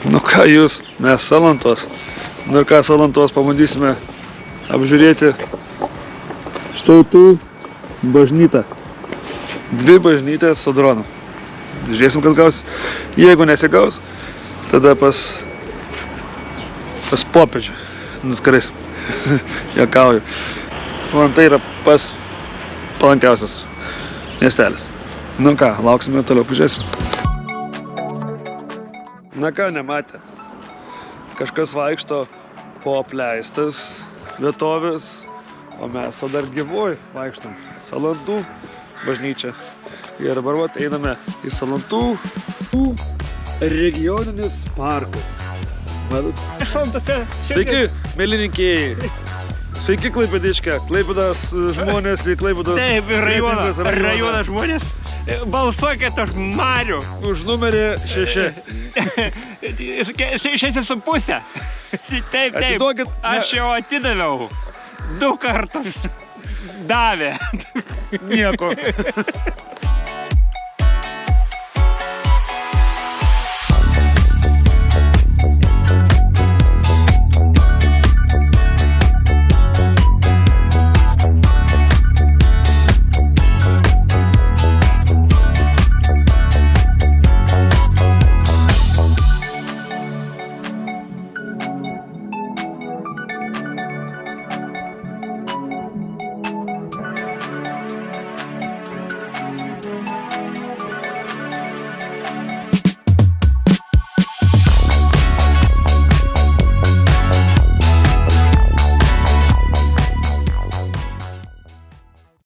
Nu ką jūs, mes Salantos. Nu ir ką Salantos pabandysime apžiūrėti Štautų bažnytą. 2 bažnytės su dronu. Žiūrėsim, kas gaus. Jeigu nesigaus, tada pas popiežių nuskarisim. Juokauju. Salantai yra pas palankiausias miestelis. Nu ką, lauksime, toliau pažiūrėsim. Na ką, nematė. Kažkas vaikšto po apleistas vietovės, o mes dar gyvuoju vaikštam. Salantų bažnyčia. Ir dabar vat einame į Salantų regioninis parkas. Sveiki, mėlininkėjai. Sveiki, Klaipėdiškė. Klaipėdos žmonės, Klaipėdos... Taip, rajono žmonės. Balsuokit už Marių. Už numerį 6. 6,5. Taip. Atiduokit. Aš jau atidaviau. 2 kartus davė. Nieko.